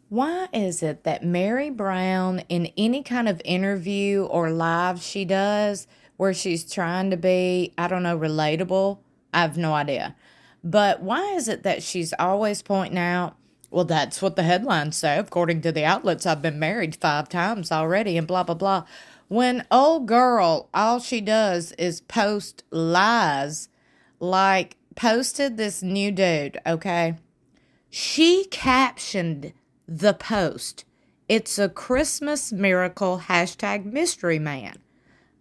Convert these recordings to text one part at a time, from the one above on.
Why is it that Meri Brown, in any kind of interview or live she does, where she's trying to be, I don't know, relatable? I have no idea. But why is it that she's always pointing out, well, that's what the headlines say. According to the outlets, I've been married 5 times already and blah, blah, blah. When old girl, all she does is post lies, like posted this new dude, okay? She captioned the post, "It's a Christmas miracle, hashtag mystery man."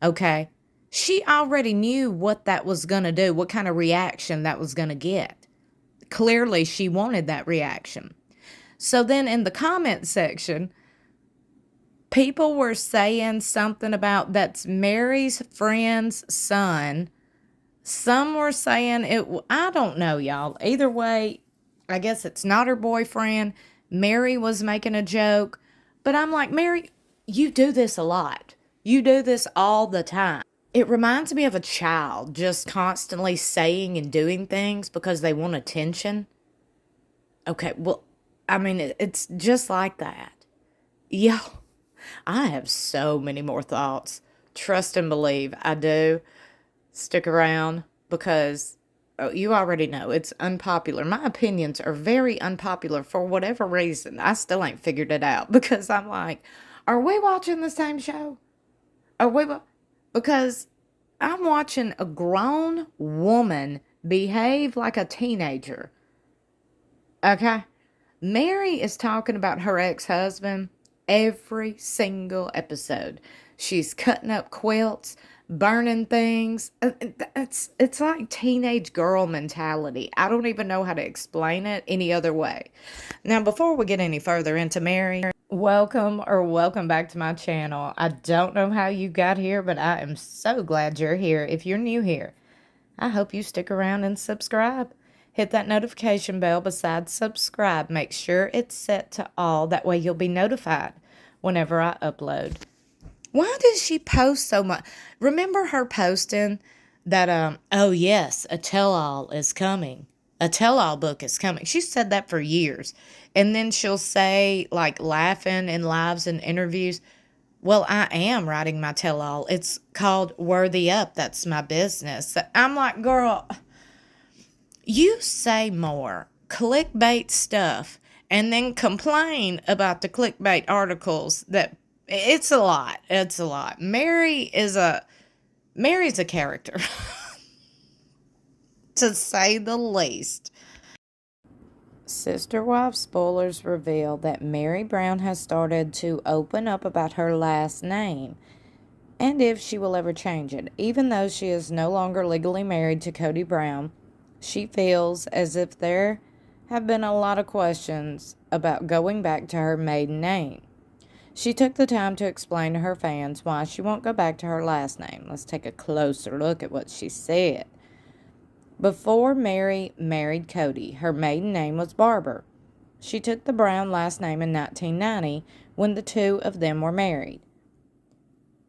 Okay. She already knew what that was going to do, what kind of reaction that was going to get. Clearly, she wanted that reaction. So then in the comment section, people were saying something about that's Meri's friend's son. Some were saying I don't know, y'all. Either way, I guess it's not her boyfriend. Meri was making a joke. But I'm like, Meri, you do this a lot. You do this all the time. It reminds me of a child just constantly saying and doing things because they want attention. Okay, well, I mean, it's just like that. Yeah, I have so many more thoughts. Trust and believe I do. Stick around because you already know it's unpopular. My opinions are very unpopular for whatever reason. I still ain't figured it out because I'm like, are we watching the same show? Are we? Because I'm watching a grown woman behave like a teenager. Okay? Meri is talking about her ex-husband every single episode. She's cutting up quilts, burning things. It's like teenage girl mentality. I don't even know how to explain it any other way. Now, before we get any further into Meri, welcome back to my channel. I don't know how you got here, but I am so glad you're here. If you're new here, I hope you stick around and subscribe. Hit that notification bell beside subscribe. Make sure it's set to all. That way you'll be notified whenever I upload. Why does she post so much? Remember her posting that, oh yes, a tell-all is coming. A tell-all book is coming. She said that for years. And then she'll say, like, laughing in lives and interviews, well, I am writing my tell-all. It's called Worthy Up. That's my business. I'm like, girl, you say more clickbait stuff and then complain about the clickbait articles that it's a lot. It's a lot. Meri's a character, to say the least. Sister Wife spoilers reveal that Meri Brown has started to open up about her last name and if she will ever change it. Even though she is no longer legally married to Kody Brown, she feels as if there have been a lot of questions about going back to her maiden name. She took the time to explain to her fans why she won't go back to her last name. Let's take a closer look at what she said. Before Meri married Kody, her maiden name was Barber. She took the Brown last name in 1990 when the two of them were married.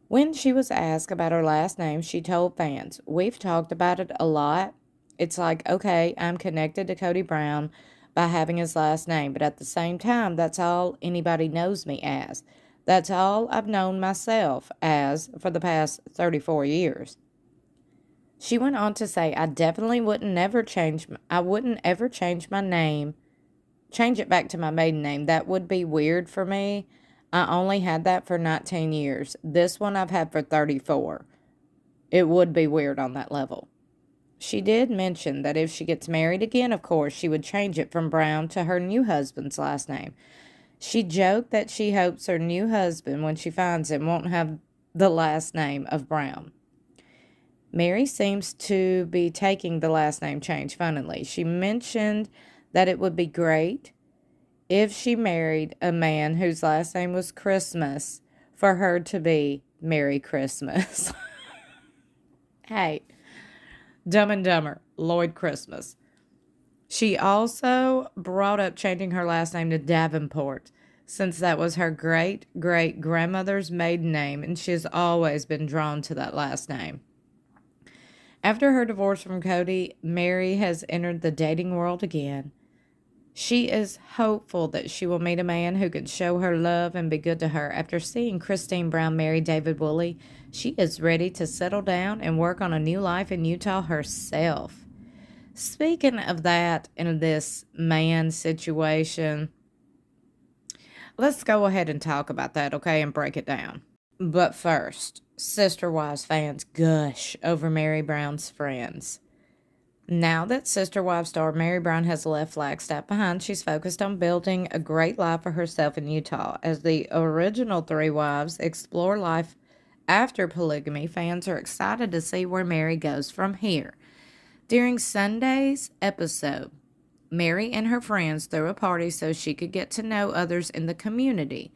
When she was asked about her last name, she told fans, "We've talked about it a lot. It's like, okay, I'm connected to Kody Brown by having his last name, but at the same time, that's all anybody knows me as. That's all I've known myself as for the past 34 years. She went on to say, I wouldn't ever change my name, change it back to my maiden name. That would be weird for me. I only had that for 19 years. This one I've had for 34. It would be weird on that level. She did mention that if she gets married again, of course, she would change it from Brown to her new husband's last name. She joked that she hopes her new husband, when she finds him, won't have the last name of Brown. Meri seems to be taking the last name change funnily. She mentioned that it would be great if she married a man whose last name was Christmas for her to be Merry Christmas. Hey, Dumb and Dumber, Lloyd Christmas. She also brought up changing her last name to Davenport, since that was her great-great-grandmother's maiden name, and she has always been drawn to that last name. After her divorce from Kody, Meri has entered the dating world again. She is hopeful that she will meet a man who can show her love and be good to her. After seeing Christine Brown marry David Woolley, she is ready to settle down and work on a new life in Utah herself. Speaking of that, in this man situation, let's go ahead and talk about that, okay, and break it down. But first, Sister Wives fans gush over Meri Brown's friends. Now that Sister Wives star Meri Brown has left Flagstaff behind, she's focused on building a great life for herself in Utah. As the original three wives explore life after polygamy, fans are excited to see where Meri goes from here. During Sunday's episode, Meri and her friends threw a party so she could get to know others in the community.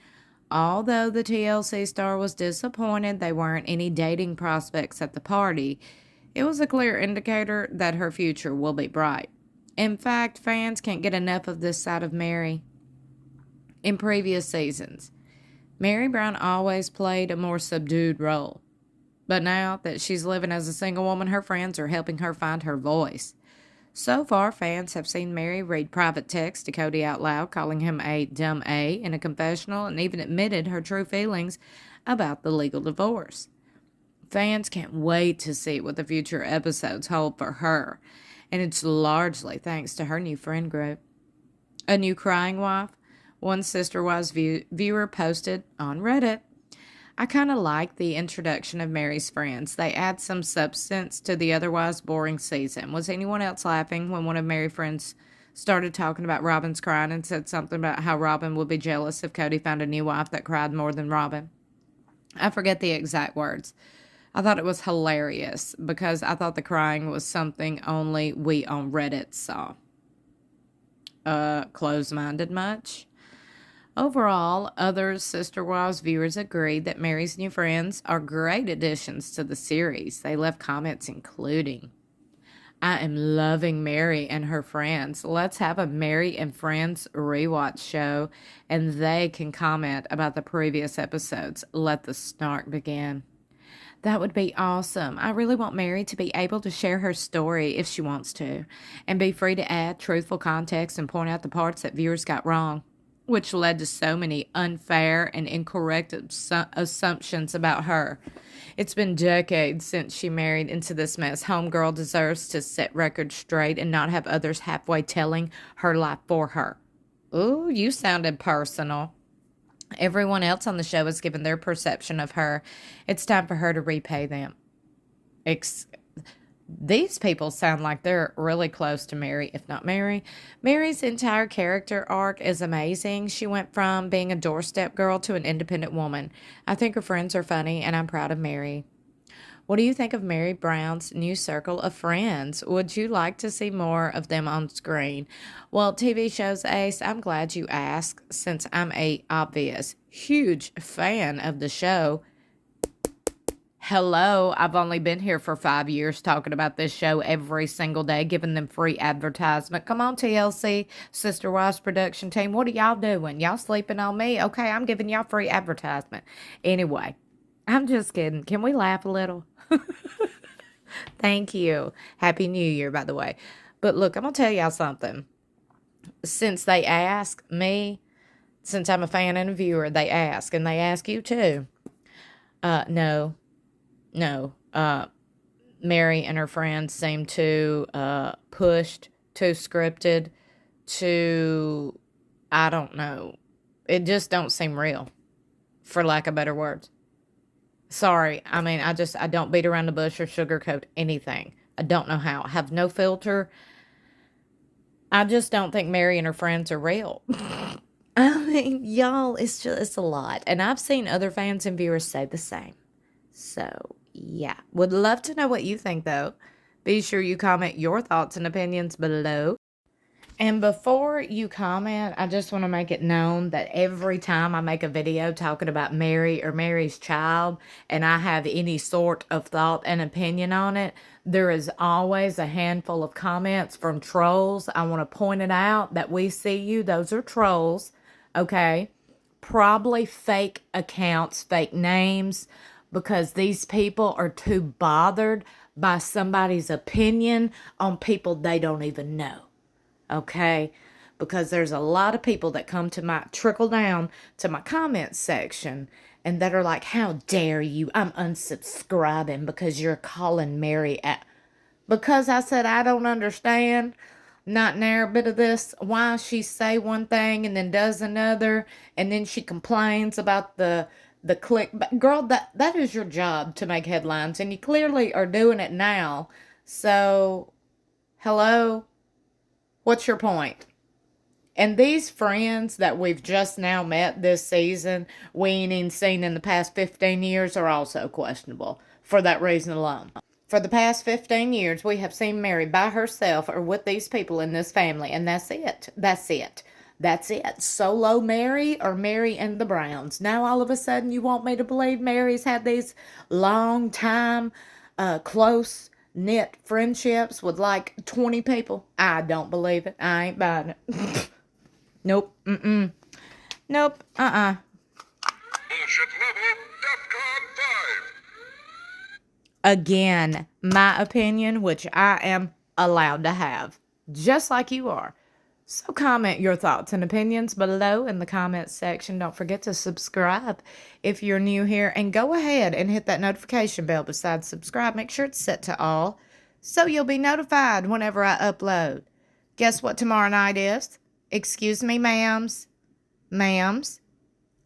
Although the TLC star was disappointed there weren't any dating prospects at the party, it was a clear indicator that her future will be bright. In fact, fans can't get enough of this side of Meri. In previous seasons, Meri Brown always played a more subdued role. But now that she's living as a single woman, her friends are helping her find her voice. So far, fans have seen Meri read private texts to Cody out loud, calling him a dumb A in a confessional, and even admitted her true feelings about the legal divorce. Fans can't wait to see what the future episodes hold for her, and it's largely thanks to her new friend group. A new crying wife, one Sister Wives viewer posted on Reddit. I kind of like the introduction of Meri's friends. They add some substance to the otherwise boring season. Was anyone else laughing when one of Meri's friends started talking about Robin's crying and said something about how Robin would be jealous if Cody found a new wife that cried more than Robin? I forget the exact words. I thought it was hilarious because I thought the crying was something only we on Reddit saw. Close-minded much? Overall, other Sister Wives viewers agreed that Meri's new friends are great additions to the series. They left comments including, I am loving Meri and her friends. Let's have a Meri and Friends rewatch show and they can comment about the previous episodes. Let the snark begin. That would be awesome. I really want Meri to be able to share her story if she wants to, and be free to add truthful context and point out the parts that viewers got wrong, which led to so many unfair and incorrect assumptions about her. It's been decades since she married into this mess. Homegirl deserves to set records straight and not have others halfway telling her life for her. Ooh, you sounded personal. Everyone else on the show has given their perception of her. It's time for her to repay them. These people sound like they're really close to Meri, if not Meri. Meri's entire character arc is amazing. She went from being a doorstep girl to an independent woman. I think her friends are funny, and I'm proud of Meri. What do you think of Meri Brown's new circle of friends? Would you like to see more of them on screen? Well, TV shows Ace, I'm glad you asked, since I'm a obvious, huge fan of the show. Hello, I've only been here for 5 years talking about this show every single day, giving them free advertisement. Come on, TLC, Sister Wives production team, what are y'all doing? Y'all sleeping on me? Okay, I'm giving y'all free advertisement. Anyway, I'm just kidding. Can we laugh a little? Thank you. Happy New Year, by the way. But look, I'm going to tell y'all something. Since they ask me, since I'm a fan and a viewer, they ask, and they ask you too. No. Meri and her friends seem too pushed, too scripted, too, I don't know. It just don't seem real, for lack of better words. Sorry, I mean, I don't beat around the bush or sugarcoat anything. I don't know how. I have no filter. I just don't think Meri and her friends are real. I mean, y'all, it's a lot. And I've seen other fans and viewers say the same. So, yeah. Would love to know what you think, though. Be sure you comment your thoughts and opinions below. And before you comment, I just want to make it known that every time I make a video talking about Meri or Meri's child, and I have any sort of thought and opinion on it, there is always a handful of comments from trolls. I want to point it out that we see you. Those are trolls, okay? Probably fake accounts, fake names, because these people are too bothered by somebody's opinion on people they don't even know. Okay, because there's a lot of people that come to my, trickle down to my comments section, and that are like, how dare you? I'm unsubscribing because you're calling Meri at, because I said I don't understand, not near a bit of this, why she say one thing and then does another, and then she complains about the click. But girl, that is your job, to make headlines, and you clearly are doing it now. So, hello, what's your point? And these friends that we've just now met this season, we ain't even seen in the past 15 years, are also questionable for that reason alone. For the past 15 years, we have seen Meri by herself or with these people in this family, and that's it. That's it. That's it. Solo Meri or Meri and the Browns. Now all of a sudden you want me to believe Meri's had these long time, close knit friendships with like 20 people. I don't believe it. I ain't buying it. Nope. Mm-mm. Nope. Bullshit level DEFCON 5. Again, my opinion, which I am allowed to have, just like you are. So comment your thoughts and opinions below in the comments section. Don't forget to subscribe if you're new here, and go ahead and hit that notification bell besides subscribe. Make sure it's set to all so you'll be notified whenever I upload. Guess what tomorrow night is? Excuse me, ma'ams. Ma'ams.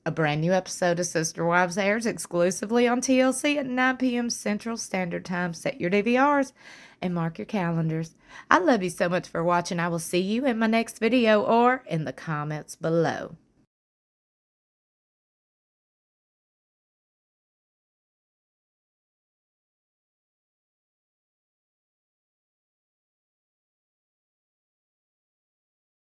A brand new episode of Sister Wives airs exclusively on TLC at 9 p.m. Central Standard Time. Set your DVRs and mark your calendars. I love you so much for watching. I will see you in my next video or in the comments below.